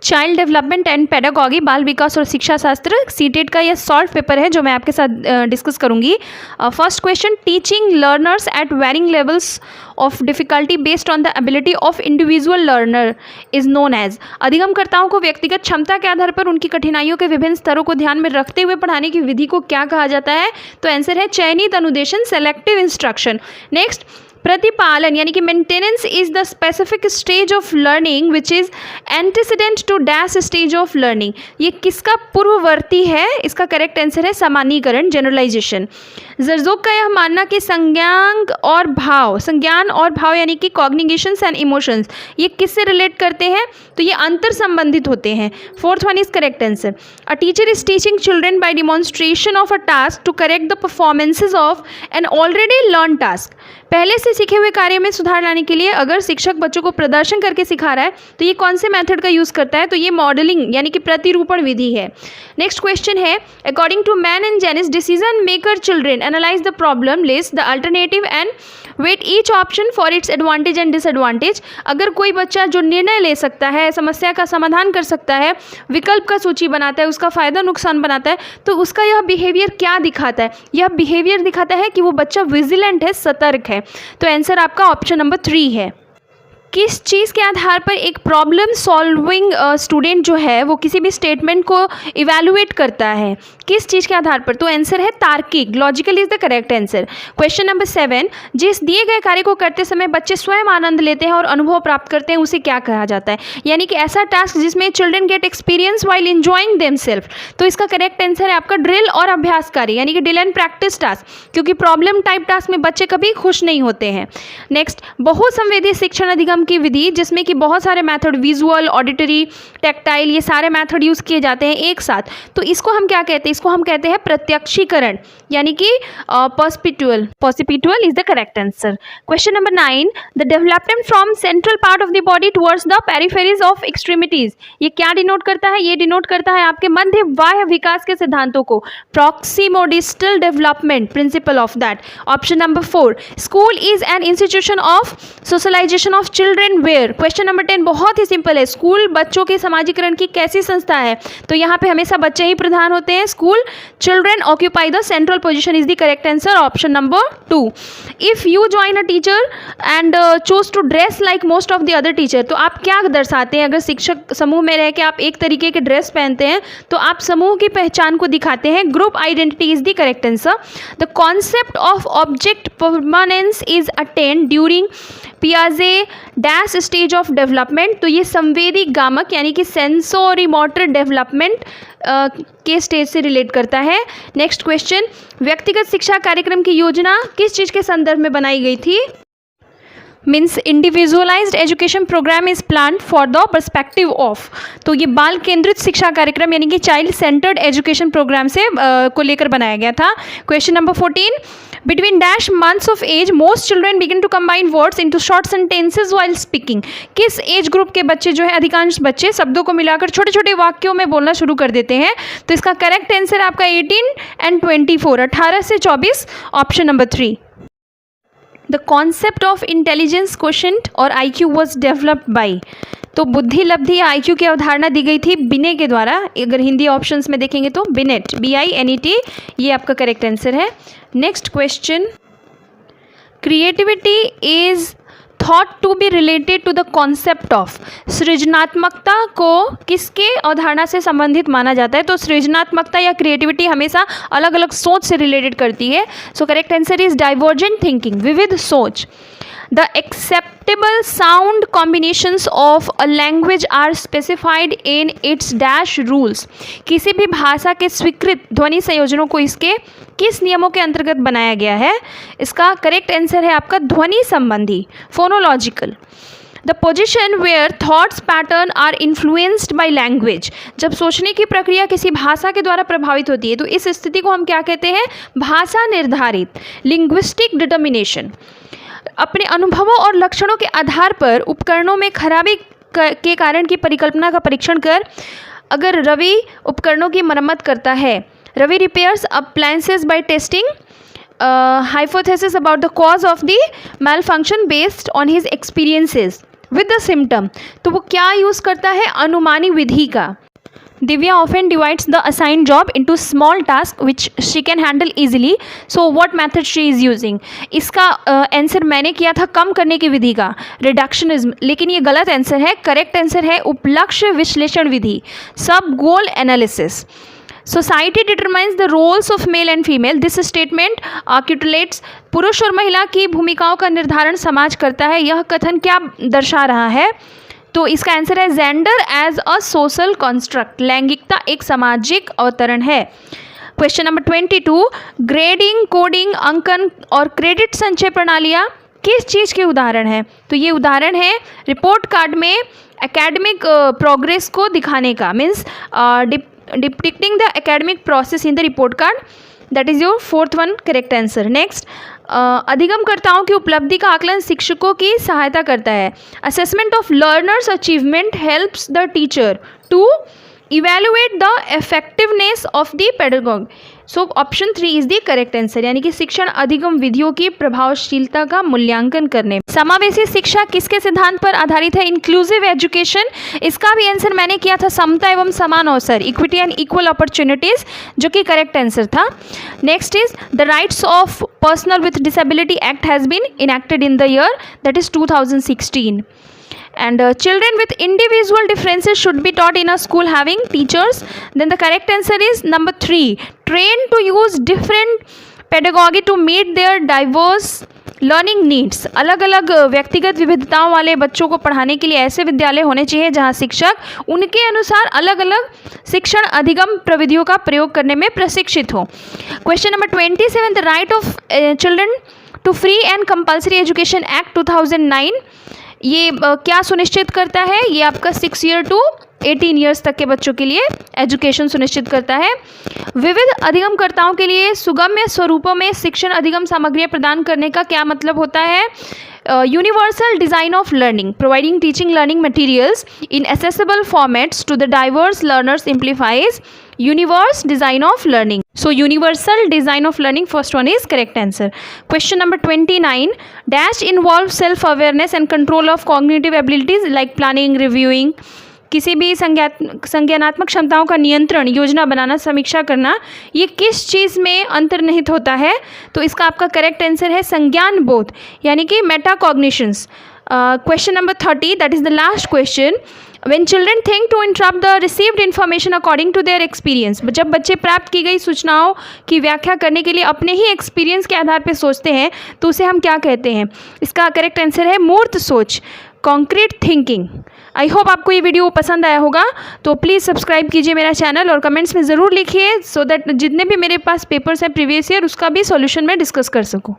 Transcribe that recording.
Child development and pedagogy, बाल विकास और शिक्षा शास्त्र, सीटेट का यह सॉल्व पेपर है जो मैं आपके साथ डिस्कस करूंगी। First question, teaching learners at varying levels of difficulty based on the ability of individual learner is known as. अधिगमकर्ताओं को व्यक्तिगत क्षमता के आधार पर उनकी कठिनाइयों के विभिन्न स्तरों को ध्यान में रखते हुए पढ़ाने की विधि को क्या कहा जाता है? तो आंसर है चयनित अनुदेशन, सेलेक्टिव इंस्ट्रक्शन। नेक्स्ट, प्रतिपालन यानी कि maintenance is the specific stage of learning which is antecedent to dash stage of learning. ये किसका पूर्ववर्ती है? इसका करेक्ट आंसर है सामान्यीकरण, जनरलाइजेशन। जरजोक का यह मानना कि संज्ञान और भाव यानी कि कॉग्निशंस एंड इमोशंस ये किससे रिलेट करते हैं? तो ये अंतर संबंधित होते हैं। Fourth one is correct answer. A teacher is teaching children by demonstration of a task to correct the performances of an already learn task. पहले से सीखे हुए कार्य में सुधार लाने के लिए अगर शिक्षक बच्चों को प्रदर्शन करके सिखा रहा है तो ये कौन से मेथड का यूज़ करता है? तो ये मॉडलिंग यानी कि प्रतिरूपण विधि है। नेक्स्ट क्वेश्चन है, according to Mann and Janis decision maker children analyze the problem, list the alternative and weight each option for its advantage and disadvantage. अगर कोई बच्चा जो निर्णय ले सकता है, समस्या का समाधान कर सकता है, विकल्प का सूची बनाता है, उसका फ़ायदा नुकसान बनाता है, तो उसका यह बिहेवियर क्या दिखाता है? यह बिहेवियर दिखाता है कि वो बच्चा विजिलेंट है, सतर्क है। तो आंसर आपका ऑप्शन नंबर 3 है। किस चीज़ के आधार पर एक प्रॉब्लम सॉल्विंग स्टूडेंट जो है वो किसी भी स्टेटमेंट को इवैल्यूएट करता है? किस चीज़ के आधार पर? तो आंसर है तार्किक, logical is the correct answer. Question number 7, जिस दिए गए कार्य को करते समय बच्चे स्वयं आनंद लेते हैं और अनुभव प्राप्त करते हैं उसे क्या कहा जाता है? यानी कि ऐसा टास्क जिसमें children get experience while enjoying themselves. तो इसका करेक्ट आंसर है आपका ड्रिल और अभ्यास कार्य यानी कि ड्रिल एंड प्रैक्टिस टास्क, क्योंकि प्रॉब्लम टाइप टास्क में बच्चे कभी खुश नहीं होते हैं। नेक्स्ट, बहुसंवेदी शिक्षण अधिगम की विधि जिसमें कि बहुत सारे मेथड, विजुअल, ऑडिटरी, टैक्टाइल, ये सारे मेथड यूज किए जाते हैं एक साथ, तो इसको हम क्या कहते हैं? इसको हम कहते हैं प्रत्यक्षीकरण यानी कि perceptual is the correct answer. Question number 9, the development from central part of the body towards the peripheries of extremities, ये क्या डिनोट करता है? ये डिनोट करता है आपके मध्य बाह्य विकास के सिद्धांतों को, proximodistal development principle of that. Option number 4, school is an institution of socialisation of children where. Question number 10 बहुत ही सिंपल है, स्कूल बच्चों के समाजीकरण की कैसी संस्था है? तो यहाँ पे हमेशा बच्चे ही प्रधान होते हैं। School, children occupy the central position is the correct answer, option number 2। If you join a teacher and choose to dress like most of the other teacher, तो आप क्या दर्शाते हैं? अगर शिक्षक समूह में रह के आप एक तरीके के ड्रेस पहनते हैं तो आप समूह की पहचान को दिखाते हैं। Group identity is the correct answer. The concept of object permanence is attend during पियाजे डैश स्टेज ऑफ डेवलपमेंट। तो ये संवेदी गामक यानी कि सेंसोरी मोटर डेवलपमेंट के स्टेज से रिलेट करता है। नेक्स्ट क्वेश्चन, व्यक्तिगत शिक्षा कार्यक्रम की योजना किस चीज़ के संदर्भ में बनाई गई थी? Means individualized education program is plan for the perspective of. तो ये बाल केंद्रित शिक्षा कार्यक्रम यानी कि चाइल्ड सेंटर्ड एजुकेशन प्रोग्राम से को लेकर बनाया गया था। Question number 14, between dash months of age most children begin to combine words into short sentences while speaking. किस एज ग्रुप के बच्चे जो है, अधिकांश बच्चे शब्दों को मिलाकर छोटे छोटे वाक्यों में बोलना शुरू कर देते हैं? तो इसका करेक्ट आंसर आपका 18 एंड 24, 18 से 24, option number 3। The concept of intelligence quotient और IQ वॉज डेवलप्ड बाई। तो बुद्धि लब्धि या IQ की अवधारणा दी गई थी बिने के द्वारा। अगर हिंदी ऑप्शंस में देखेंगे तो बिनेट, BINET, ये आपका करेक्ट आंसर है। Next question, creativity is thought to be related to the concept of. सृजनात्मकता को किसके अवधारणा से संबंधित माना जाता है? तो सृजनात्मकता या क्रिएटिविटी हमेशा अलग अलग सोच से रिलेटेड करती है। So correct answer is divergent thinking, विविध सोच। The acceptable sound combinations of a language are specified in its dash rules। किसी भी भाषा के स्वीकृत ध्वनि संयोजनों को इसके किस नियमों के अंतर्गत बनाया गया है? इसका करेक्ट आंसर है आपका ध्वनि संबंधी, phonological. The position where thoughts pattern are influenced by language. जब सोचने की प्रक्रिया किसी भाषा के द्वारा प्रभावित होती है तो इस स्थिति को हम क्या कहते हैं? भाषा निर्धारित, लिंग्विस्टिक डिटर्मिनेशन। अपने अनुभवों और लक्षणों के आधार पर उपकरणों में खराबी के कारण की परिकल्पना का परीक्षण कर। अगर रवि उपकरणों की मरम्मत करता है, Ravi repairs appliances by testing hypothesis about the cause of the malfunction based on his experiences। With the symptom, तो वो क्या यूज़ करता है, अनुमानी विधि का। Divya often divides the assigned job into small tasks which she can handle easily. So what method she is using? इसका answer मैंने किया था कम करने की विधि का, रिडक्शनिज्म, लेकिन ये गलत आंसर है। करेक्ट आंसर है उपलक्ष्य विश्लेषण विधि, sub goal analysis. Society determines the roles of male and female, this statement articulates, पुरुष और महिला की भूमिकाओं का निर्धारण समाज करता है। यह कथन क्या दर्शा रहा है, तो इसका आंसर है gender as a social construct, लैंगिकता एक सामाजिक अवतरण है। क्वेश्चन नंबर 22, ग्रेडिंग, कोडिंग, अंकन और क्रेडिट संचय प्रणालियाँ किस चीज़ के उदाहरण हैं, तो ये उदाहरण है रिपोर्ट कार्ड में एकेडमिक प्रोग्रेस को दिखाने का, means depicting the academic process in the report card, that is your fourth one correct answer. Next, अधिगमकर्ताओं की उपलब्धि का आकलन शिक्षकों की सहायता करता है। Assessment of learners achievement helps the teacher to evaluate the effectiveness of the pedagogue. So option 3 is the correct answer, यानी कि शिक्षण अधिगम विधियों की प्रभावशीलता का मूल्यांकन करने। समावेशी शिक्षा किसके सिद्धांत पर आधारित है, इंक्लूसिव एजुकेशन, इसका भी आंसर मैंने किया था समता एवं समान अवसर, इक्विटी एंड इक्वल अपॉर्चुनिटीज, जो कि करेक्ट आंसर था। Next is the rights of personal with disability act has been enacted in the year, that is 2016. And children with individual differences should be taught in a school having teachers. Then the correct answer is number 3, trained to use different pedagogy to meet their diverse learning needs. अलग अलग व्यक्तिगत विविधताओं वाले बच्चों को पढ़ाने के लिए ऐसे विद्यालय होने चाहिए जहां शिक्षक उनके अनुसार अलग अलग शिक्षण अधिगम प्रविधियों का प्रयोग करने में प्रशिक्षित हो। Question number 27, the right of children to free and compulsory education act 2009, ये क्या सुनिश्चित करता है, ये आपका 6 ईयर टू 18 ईयर्स तक के बच्चों के लिए एजुकेशन सुनिश्चित करता है। विविध अधिगमकर्ताओं के लिए सुगम्य स्वरूपों में शिक्षण अधिगम सामग्रियाँ प्रदान करने का क्या मतलब होता है, universal design of learning, providing teaching learning materials in accessible formats to the diverse learners simplifies universe design of learning. So universal design of learning, first one is correct answer. Question number 29, dash involves self awareness and control of cognitive abilities like planning, reviewing. किसी भी संज्ञानात्मक क्षमताओं का नियंत्रण, योजना बनाना, समीक्षा करना, ये किस चीज़ में अंतर्निहित होता है, तो इसका आपका करेक्ट आंसर है संज्ञान बोध, यानी कि metacognitions. Question number 30, that is the last question, when children think to interrupt the received information according to their experience, जब बच्चे प्राप्त की गई सूचनाओं की व्याख्या करने के लिए अपने ही एक्सपीरियंस के आधार पर सोचते हैं, तो उसे हम क्या कहते हैं, इसका करेक्ट आंसर है मूर्त सोच, कॉन्क्रीट थिंकिंग। आई होप आपको ये वीडियो पसंद आया होगा, तो प्लीज़ सब्सक्राइब कीजिए मेरा चैनल और कमेंट्स में ज़रूर लिखिए, सो दैट जितने भी मेरे पास पेपर्स हैं प्रीवियस ईयर उसका भी सॉल्यूशन मैं डिस्कस कर सकूँ।